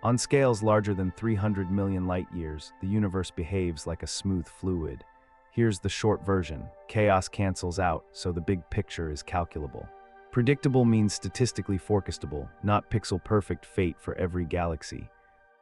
On scales larger than 300 million light-years, the universe behaves like a smooth fluid. Here's the short version. Chaos cancels out, so the big picture is calculable. Predictable means statistically forecastable, not pixel-perfect fate for every galaxy.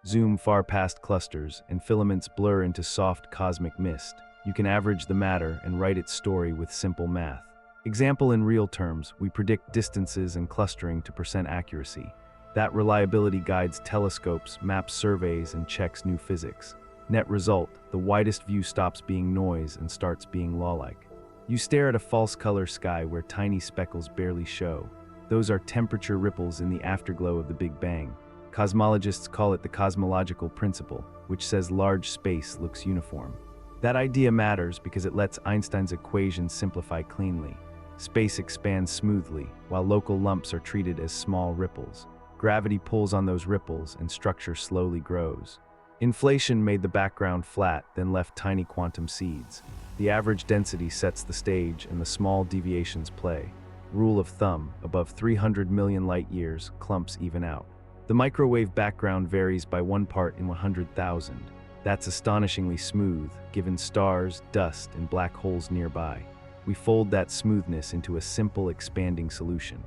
Zoom far past clusters, and filaments blur into soft cosmic mist. You can average the matter and write its story with simple math. Example: in real terms, we predict distances and clustering to % accuracy. That reliability guides telescopes, maps surveys, and checks new physics. Net result: the widest view stops being noise and starts being law-like. You stare at a false color sky where tiny speckles barely show. Those are temperature ripples in the afterglow of the Big Bang. Cosmologists call it the cosmological principle, which says large space looks uniform. That idea matters because it lets Einstein's equations simplify cleanly. Space expands smoothly, while local lumps are treated as small ripples. Gravity pulls on those ripples and structure slowly grows. Inflation made the background flat, then left tiny quantum seeds. The average density sets the stage and the small deviations play. Rule of thumb: above 300 million light-years, clumps even out. The microwave background varies by 1 part in 100,000. That's astonishingly smooth, given stars, dust, and black holes nearby. We fold that smoothness into a simple expanding solution.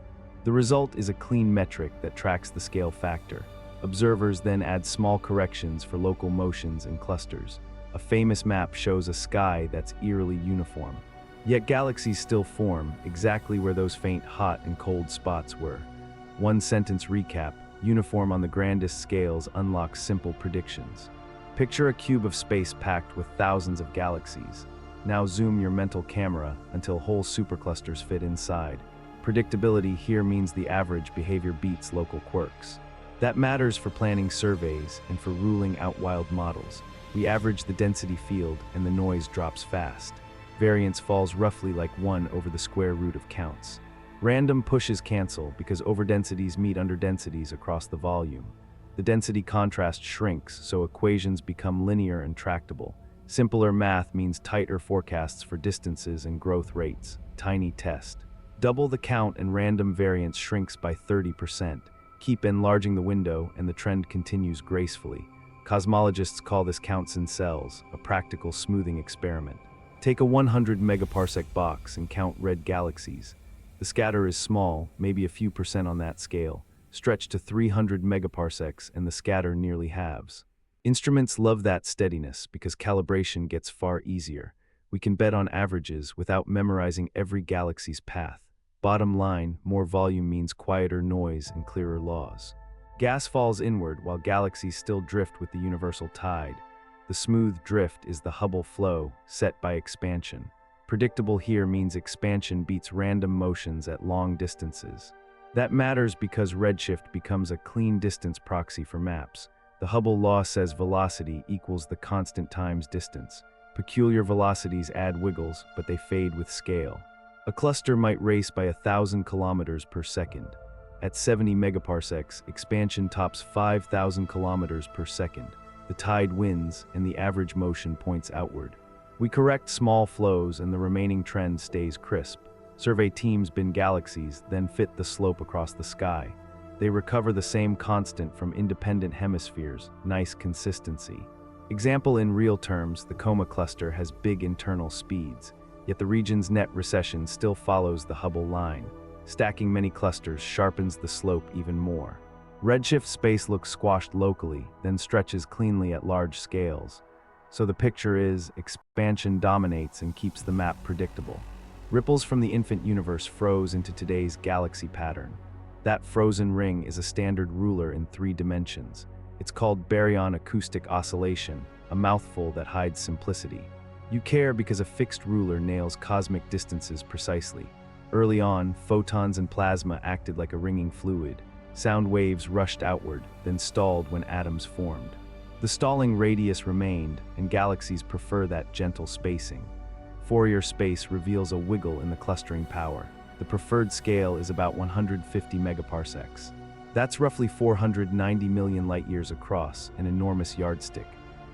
The result is a clean metric that tracks the scale factor. Observers then add small corrections for local motions and clusters. A famous map shows a sky that's eerily uniform. Yet galaxies still form, exactly where those faint hot and cold spots were. One sentence recap: uniform on the grandest scales unlocks simple predictions. Picture a cube of space packed with thousands of galaxies. Now zoom your mental camera until whole superclusters fit inside. Predictability here means the average behavior beats local quirks. That matters for planning surveys and for ruling out wild models. We average the density field and the noise drops fast. Variance falls roughly like 1 over the square root of counts. Random pushes cancel because overdensities meet underdensities across the volume. The density contrast shrinks, so equations become linear and tractable. Simpler math means tighter forecasts for distances and growth rates. Tiny test. Double the count and random variance shrinks by 30%. Keep enlarging the window and the trend continues gracefully. Cosmologists call this counts in cells, a practical smoothing experiment. Take a 100 megaparsec box and count red galaxies. The scatter is small, maybe a few % on that scale. Stretch to 300 megaparsecs and the scatter nearly halves. Instruments love that steadiness because calibration gets far easier. We can bet on averages without memorizing every galaxy's path. Bottom line: more volume means quieter noise and clearer laws. Gas falls inward while galaxies still drift with the universal tide. The smooth drift is the Hubble flow, set by expansion. Predictable here means expansion beats random motions at long distances. That matters because redshift becomes a clean distance proxy for maps. The Hubble law says velocity equals the constant times distance. Peculiar velocities add wiggles, but they fade with scale. A cluster might race by 1,000 kilometers per second. At 70 megaparsecs, expansion tops 5,000 kilometers per second. The tide wins, and the average motion points outward. We correct small flows, and the remaining trend stays crisp. Survey teams bin galaxies, then fit the slope across the sky. They recover the same constant from independent hemispheres. Nice consistency. Example: in real terms, the Coma cluster has big internal speeds, yet the region's net recession still follows the Hubble line. Stacking many clusters sharpens the slope even more. Redshift space looks squashed locally, then stretches cleanly at large scales. So the picture is, expansion dominates and keeps the map predictable. Ripples from the infant universe froze into today's galaxy pattern. That frozen ring is a standard ruler in 3 dimensions. It's called baryon acoustic oscillation, a mouthful that hides simplicity. You care because a fixed ruler nails cosmic distances precisely. Early on, photons and plasma acted like a ringing fluid. Sound waves rushed outward, then stalled when atoms formed. The stalling radius remained, and galaxies prefer that gentle spacing. Fourier space reveals a wiggle in the clustering power. The preferred scale is about 150 megaparsecs. That's roughly 490 million light-years across, an enormous yardstick.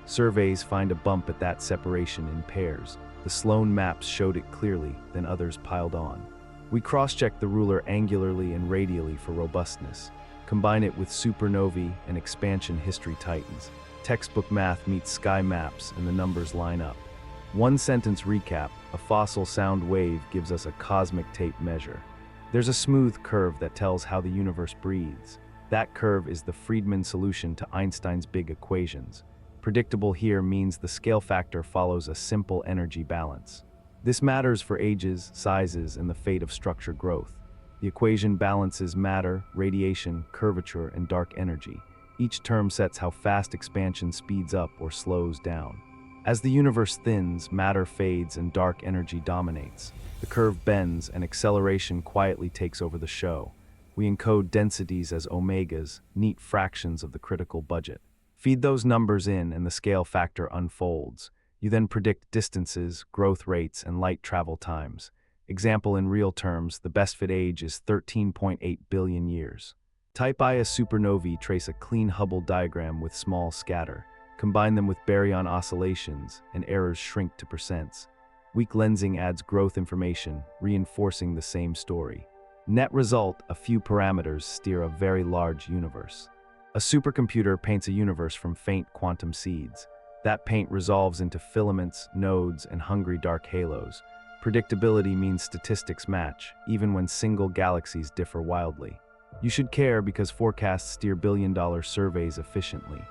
Surveys find a bump at that separation in pairs. The Sloan maps showed it clearly, then others piled on. We cross-checked the ruler angularly and radially for robustness. Combine it with supernovae and expansion history titans. Textbook math meets sky maps and the numbers line up. One sentence recap: a fossil sound wave gives us a cosmic tape measure. There's a smooth curve that tells how the universe breathes. That curve is the Friedmann solution to Einstein's big equations. Predictable here means the scale factor follows a simple energy balance. This matters for ages, sizes, and the fate of structure growth. The equation balances matter, radiation, curvature, and dark energy. Each term sets how fast expansion speeds up or slows down. As the universe thins, matter fades and dark energy dominates. The curve bends and acceleration quietly takes over the show. We encode densities as omegas, neat fractions of the critical budget. Feed those numbers in and the scale factor unfolds. You then predict distances, growth rates, and light travel times. Example in real terms, the best fit age is 13.8 billion years. Type Ia supernovae trace a clean Hubble diagram with small scatter. Combine them with baryon oscillations, and errors shrink to percents. Weak lensing adds growth information, reinforcing the same story. Net result: a few parameters steer a very large universe. A supercomputer paints a universe from faint quantum seeds. That paint resolves into filaments, nodes, and hungry dark halos. Predictability means statistics match, even when single galaxies differ wildly. You should care because forecasts steer billion-dollar surveys efficiently.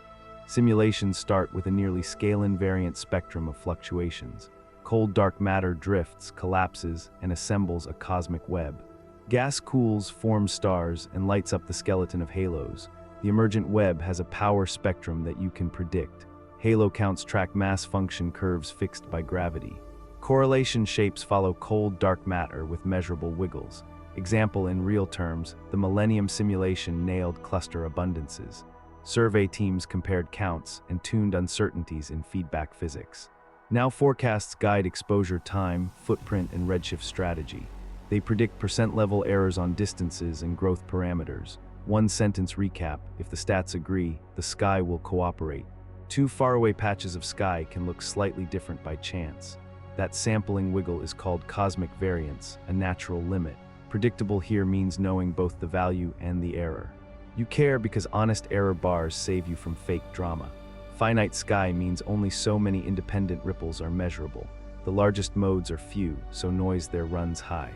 Simulations start with a nearly scale-invariant spectrum of fluctuations. Cold dark matter drifts, collapses, and assembles a cosmic web. Gas cools, forms stars, and lights up the skeleton of halos. The emergent web has a power spectrum that you can predict. Halo counts track mass function curves fixed by gravity. Correlation shapes follow cold dark matter with measurable wiggles. Example in real terms, the Millennium simulation nailed cluster abundances. Survey teams compared counts and tuned uncertainties in feedback physics. Now forecasts guide exposure time, footprint, and redshift strategy. They predict percent-level errors on distances and growth parameters. One sentence recap: if the stats agree, the sky will cooperate. Two faraway patches of sky can look slightly different by chance. That sampling wiggle is called cosmic variance, a natural limit. Predictable here means knowing both the value and the error. You care because honest error bars save you from fake drama. Finite sky means only so many independent ripples are measurable. The largest modes are few, so noise there runs high.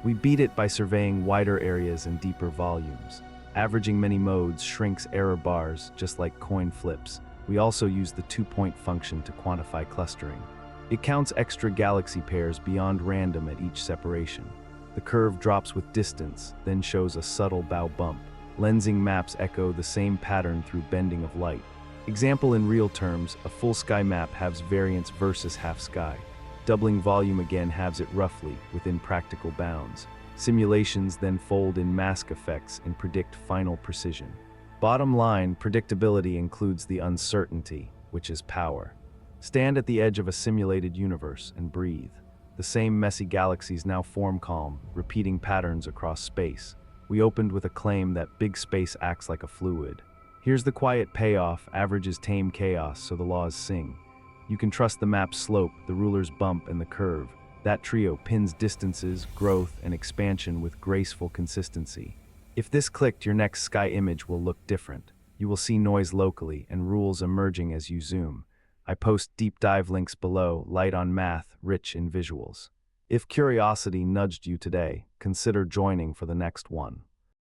We beat it by surveying wider areas and deeper volumes. Averaging many modes shrinks error bars, just like coin flips. We also use the two-point function to quantify clustering. It counts extra galaxy pairs beyond random at each separation. The curve drops with distance, then shows a subtle bow bump. Lensing maps echo the same pattern through bending of light. Example in real terms, a full sky map halves variance versus half sky. Doubling volume again halves it roughly, within practical bounds. Simulations then fold in mask effects and predict final precision. Bottom line, predictability includes the uncertainty, which is power. Stand at the edge of a simulated universe and breathe. The same messy galaxies now form calm, repeating patterns across space. We opened with a claim that big space acts like a fluid. Here's the quiet payoff: averages tame chaos, so the laws sing. You can trust the map's slope, the ruler's bump, and the curve. That trio pins distances, growth, and expansion with graceful consistency. If this clicked, your next sky image will look different. You will see noise locally and rules emerging as you zoom. I post deep dive links below, light on math, rich in visuals. If curiosity nudged you today, consider joining for the next one.